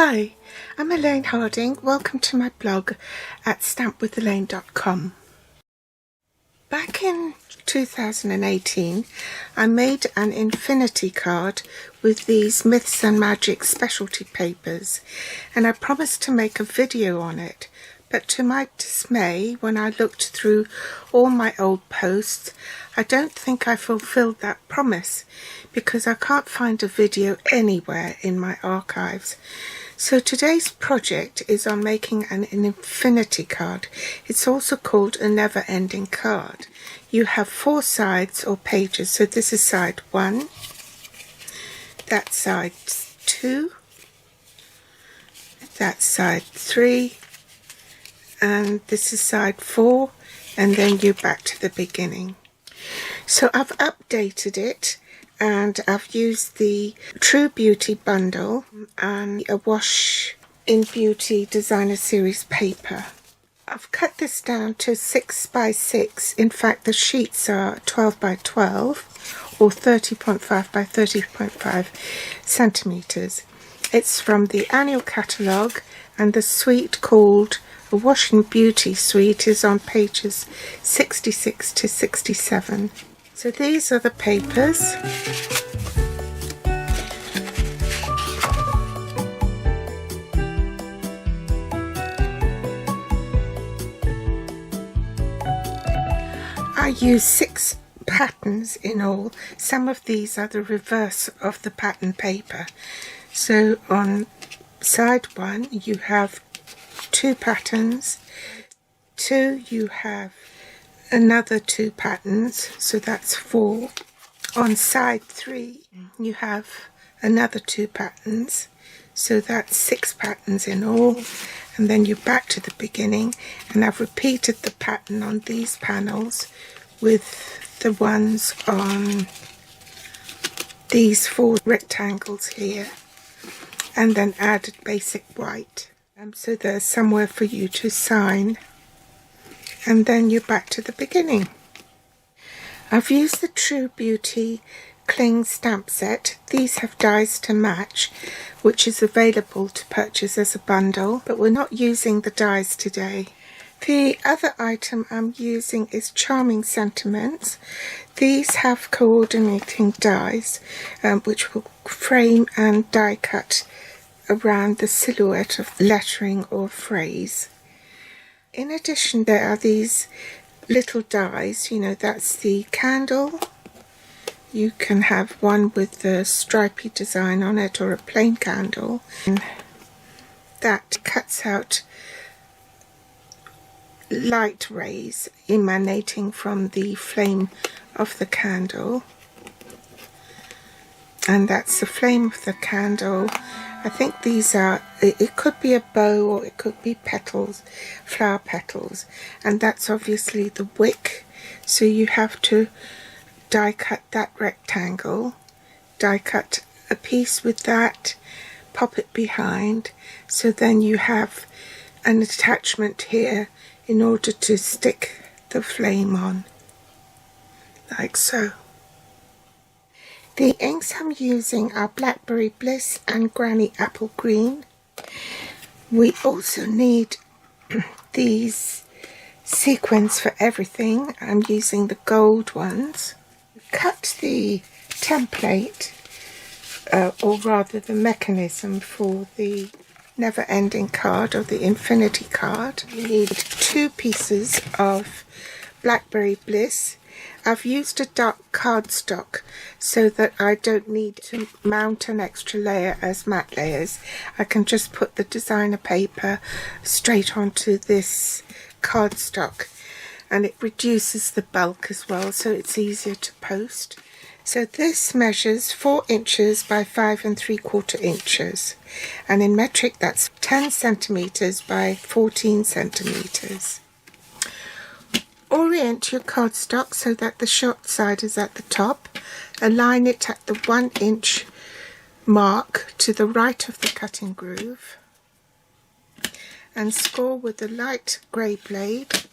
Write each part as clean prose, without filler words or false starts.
Hi, I'm Elaine Harding. Welcome to my blog at stampwithelaine.com. Back in 2018, I made an infinity card with these Myths and Magic specialty papers, and I promised to make a video on it. But to my dismay, when I looked through all my old posts, I don't think I fulfilled that promise because I can't find a video anywhere in my archives. So today's project is on making an infinity card. It's also called a never-ending card. You have 4 sides or pages. So this is side 1, that's side 2, that's side 3, and this is side 4, and then you're back to the beginning. So I've updated it, and I've used the True Beauty bundle and a Wash in Beauty Designer Series paper. I've cut this down to 6 by 6. In fact, the sheets are 12 by 12 or 30.5 by 30.5 centimeters. It's from the annual catalogue, and the suite called A Wash in Beauty suite is on pages 66 to 67. So these are the papers. I use 6 patterns in all. Some of these are the reverse of the pattern paper. So on side 1 you have 2 patterns, 2 you have another 2 patterns, so that's 4. On side 3 you have another 2 patterns, so that's 6 patterns in all, and then you're back to the beginning, and I've repeated the pattern on these panels with the ones on these 4 rectangles here, and then added basic white, so there's somewhere for you to sign, and then you're back to the beginning. I've used the True Beauty Cling stamp set. These have dies to match, which is available to purchase as a bundle, but we're not using the dies today. The other item I'm using is Charming Sentiments. These have coordinating dies, which will frame and die cut around the silhouette of lettering or phrase. In addition, there are these little dies, that's the candle. You can have one with the stripy design on it or a plain candle. And that cuts out light rays emanating from the flame of the candle. And that's the flame of the candle. I think these are, it could be a bow or it could be petals, flower petals, and that's obviously the wick. So you have to die cut that rectangle, die cut a piece with that, pop it behind, so then you have an attachment here in order to stick the flame on, like so. The inks I'm using are Blackberry Bliss and Granny Apple Green. We also need these sequins for everything. I'm using the gold ones. Cut the template, or rather the mechanism for the never-ending card or the infinity card. You need 2 pieces of Blackberry Bliss. I've used a dark cardstock so that I don't need to mount an extra layer as matte layers. I can just put the designer paper straight onto this cardstock, and it reduces the bulk as well, so it's easier to post. So this measures 4 inches by 5 3/4 inches, and in metric that's 10 centimeters by 14 centimeters. Orient your cardstock so that the short side is at the top. Align it at the 1 inch mark to the right of the cutting groove, and score with a light grey blade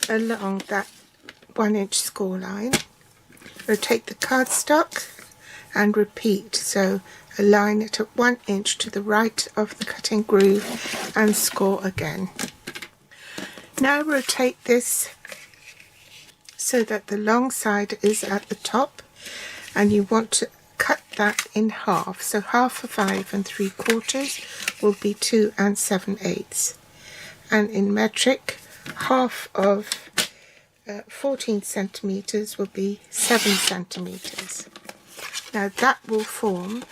along that 1 inch score line. Rotate the cardstock and repeat, so align it at 1 inch to the right of the cutting groove and score again. Now rotate this so that the long side is at the top, and you want to cut that in half. So half of 5 3/4 will be 2 7/8, and in metric half of 14 centimeters will be 7 centimeters. Now that will form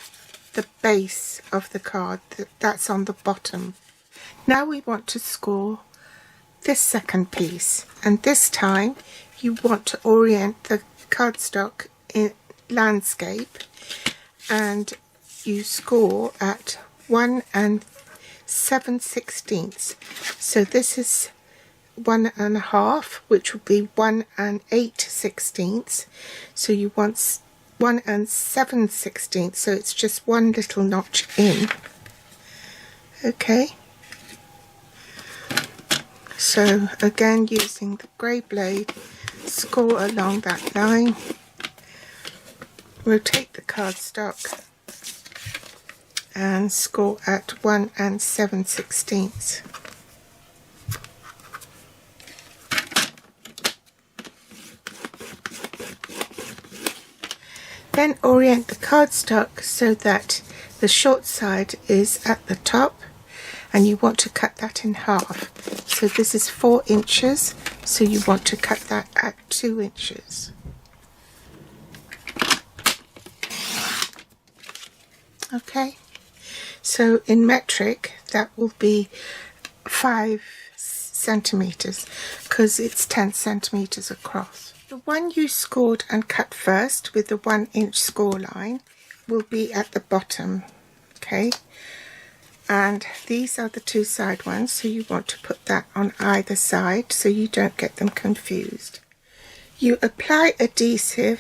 the base of the card that's on the bottom. Now we want to score this second piece, and this time you want to orient the cardstock in landscape, and you score at 1 7/16. So this is 1 1/2, which would be 1 8/16. So you want 1 7/16, so it's just one little notch in. Okay, so again using the grey blade, score along that line, rotate the cardstock and score at 1 7/16. Then orient the cardstock so that the short side is at the top, and you want to cut that in half. So this is 4 inches, so you want to cut that at 2 inches. Okay, so in metric that will be 5 centimeters because it's 10 centimeters across. The one you scored and cut first with the 1 inch score line will be at the bottom. Okay, and these are the two side ones, so you want to put that on either side so you don't get them confused. You apply adhesive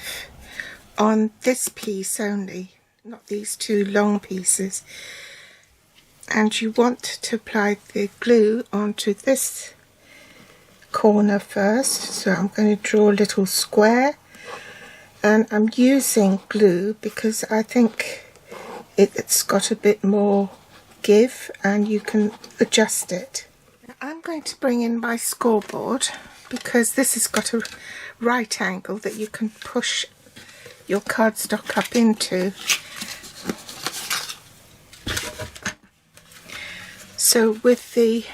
on this piece only, not these two long pieces, and you want to apply the glue onto this corner first. So I'm going to draw a little square, and I'm using glue because I think it's got a bit more give and you can adjust it. Now I'm going to bring in my scoreboard because this has got a right angle that you can push your cardstock up into. So with the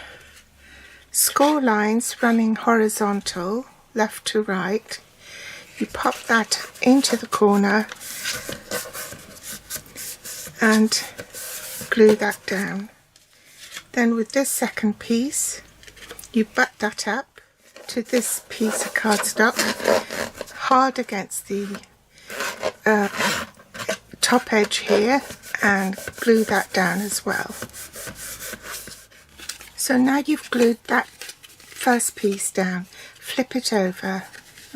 score lines running horizontal, left to right, you pop that into the corner and glue that down. Then with this second piece, you butt that up to this piece of cardstock, hard against the top edge here, and glue that down as well. So now you've glued that first piece down, flip it over.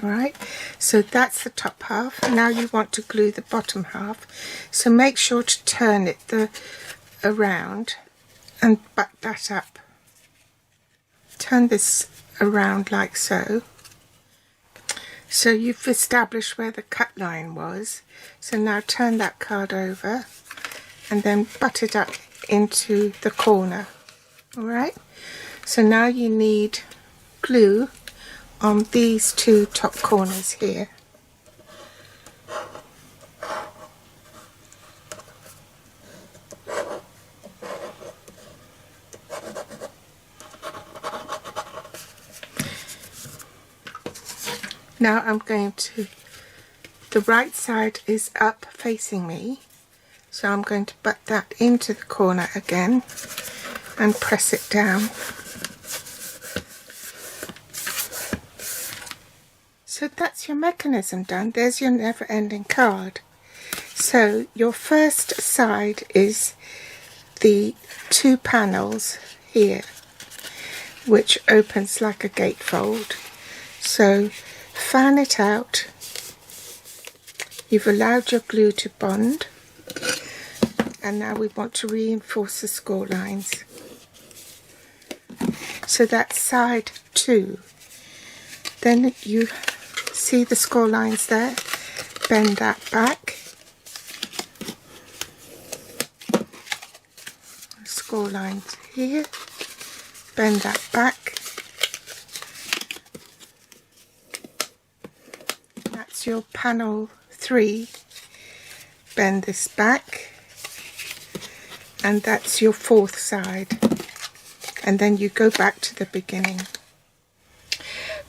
Alright, so that's the top half. Now you want to glue the bottom half, so make sure to turn it around and butt that up. Turn this around like so. So you've established where the cut line was, so now turn that card over and then butt it up into the corner. Alright, so now you need glue on these two top corners here. Now I'm going to, the right side is up facing me, so I'm going to butt that into the corner again and press it down. So that's your mechanism done. There's your never-ending card. So your first side is the two panels here, which opens like a gatefold. So fan it out. You've allowed your glue to bond, and now we want to reinforce the score lines. So that's side 2. Then you see the score lines there, bend that back 4 lines here, bend that back. That's your panel 3, bend this back, and that's your 4th side, and then you go back to the beginning.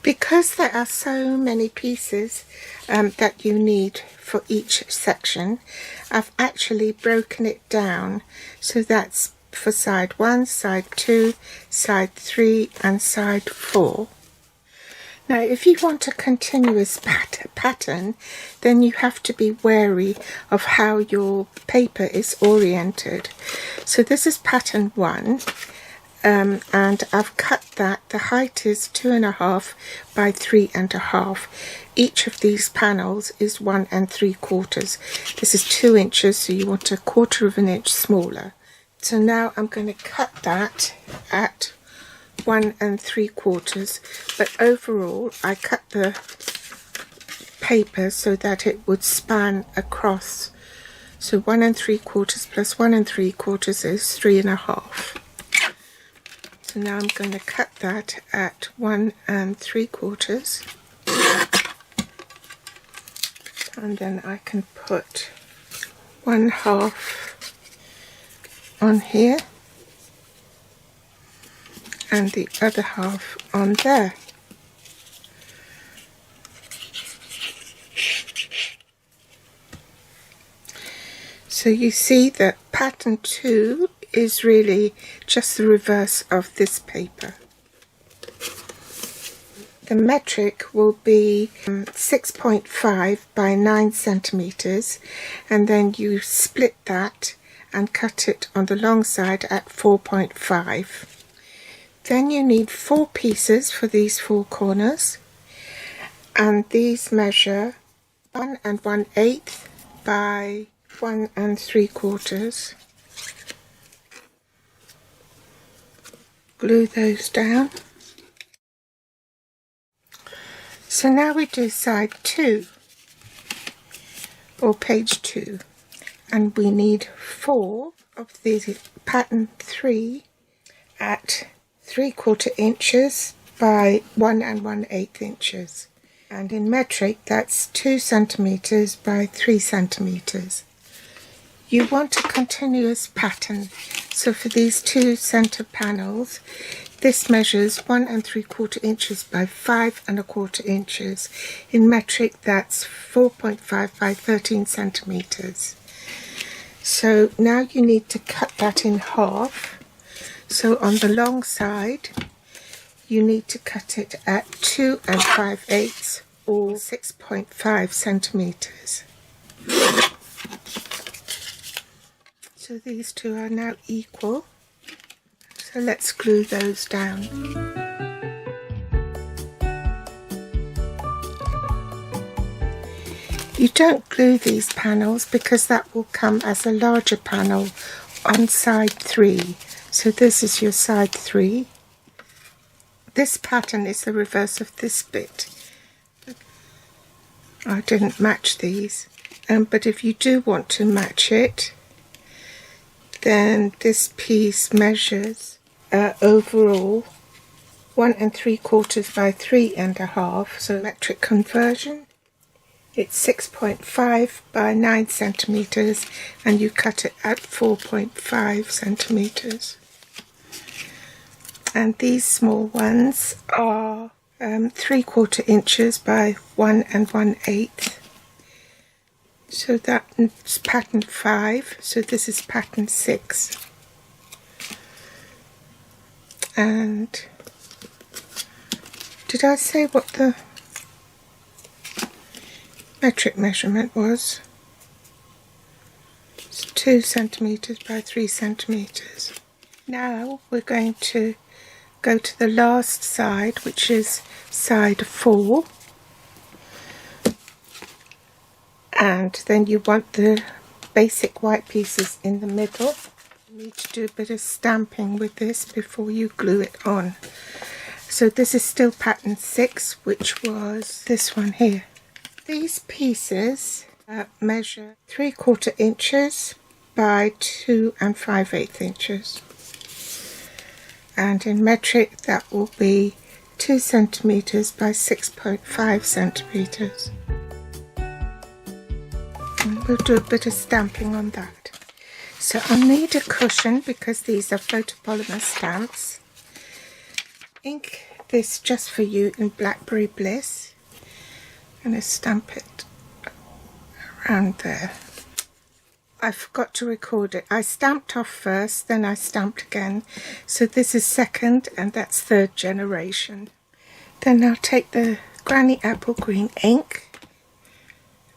Because there are so many pieces that you need for each section, I've actually broken it down, so that's for side 1, side 2, side 3 and side 4. Now if you want a continuous pattern, then you have to be wary of how your paper is oriented. So this is pattern 1. And I've cut that. The height is 2.5 by 3.5. Each of these panels is 1 3/4. This is 2 inches, so you want 1/4 inch smaller. So now I'm going to cut that at 1 3/4. But overall, I cut the paper so that it would span across. So 1 3/4 plus 1 3/4 is 3.5. So now I'm going to cut that at 1 3/4, and then I can put 1/2 on here and the other half on there. So you see that pattern 2 is really just the reverse of this paper. The metric will be 6.5 by 9 centimeters, and then you split that and cut it on the long side at 4.5. Then you need 4 pieces for these 4 corners, and these measure 1 1/8 by 1 3/4. Glue those down. So now we do side 2, or page 2, and we need 4 of these pattern 3 at 3/4 inches by 1 1/8 inches, and in metric that's 2 centimeters by 3 centimeters. You want a continuous pattern, so for these 2 center panels, this measures 1 3/4 inches by 5 1/4 inches. In metric, that's 4.5 by 13 centimeters. So now you need to cut that in half. So on the long side, you need to cut it at 2 5/8 or 6.5 centimeters. So these two are now equal. So let's glue those down. You don't glue these panels because that will come as a larger panel on side 3. So this is your side 3. This pattern is the reverse of this bit. I didn't match these, but if you do want to match it, then this piece measures overall 1 3/4 by 3.5, so metric conversion. It's 6.5 by 9 centimeters, and you cut it at 4.5 centimeters. And these small ones are 3/4 inches by 1 1/8. So that's pattern 5, so this is pattern 6. And did I say what the metric measurement was? It's 2 centimeters by 3 centimeters. Now we're going to go to the last side, which is side 4. And then you want the basic white pieces in the middle. You need to do a bit of stamping with this before you glue it on. So this is still pattern 6, which was this one here. These pieces measure 3/4 inches by 2 5/8 inches. and in metric that will be 2 centimeters by 6.5 centimeters. And we'll do a bit of stamping on that. So I'll need a cushion because these are photopolymer stamps. Ink this just for you in Blackberry Bliss. I'm going to stamp it around there. I forgot to record it. I stamped off first, then I stamped again. So this is second and that's third generation. Then I'll take the Granny Apple Green ink.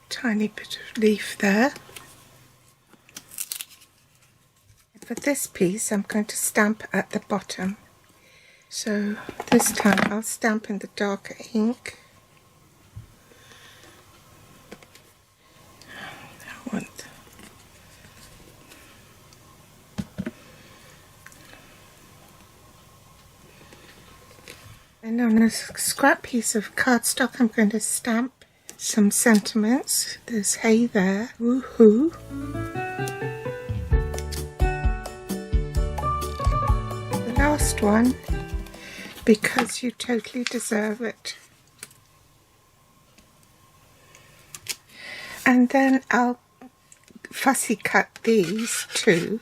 Tiny bit of leaf there. For this piece I'm going to stamp at the bottom. So this time I'll stamp in the darker ink. And on a scrap piece of cardstock I'm going to stamp some sentiments. There's hey there, woohoo. The last one, because you totally deserve it. And then I'll fussy cut these too.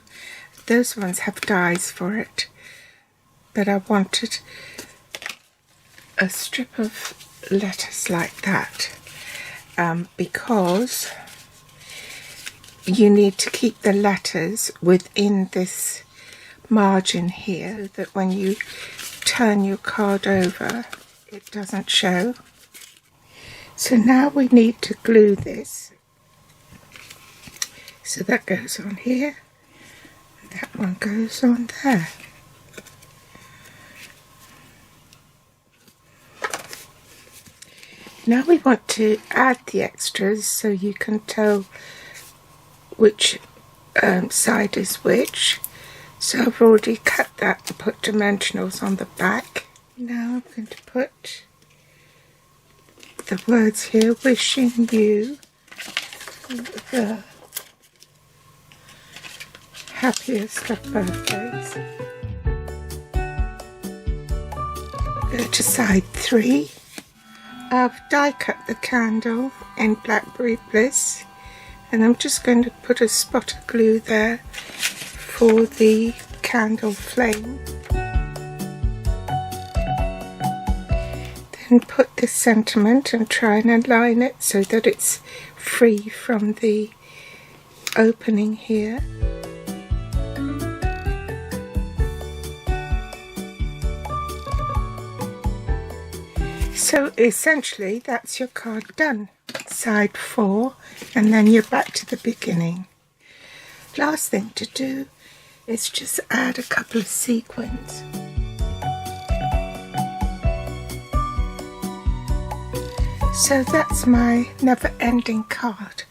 Those ones have dies for it, but I wanted a strip of lettuce like that because you need to keep the letters within this margin here so that when you turn your card over it doesn't show. So now we need to glue this. So that goes on here, that one goes on there. Now we want to add the extras so you can tell which side is which. So I've already cut that and put dimensionals on the back. Now I'm going to put the words here, wishing you the happiest of birthdays. Go to side 3. I've die cut the candle in Blackberry Bliss and I'm just going to put a spot of glue there for the candle flame. Then put this sentiment and try and align it so that it's free from the opening here. So essentially that's your card done. Side 4 and then you're back to the beginning. Last thing to do is just add a couple of sequins. So that's my never-ending card.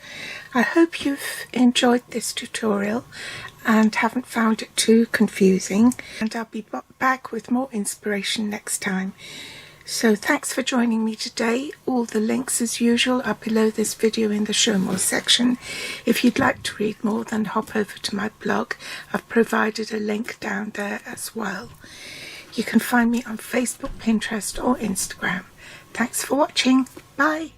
I hope you've enjoyed this tutorial and haven't found it too confusing, and I'll be back with more inspiration next time. So thanks for joining me today. All the links as usual are below this video in the show more section. If you'd like to read more, then hop over to my blog. I've provided a link down there as well. You can find me on Facebook, Pinterest or Instagram. Thanks for watching. Bye.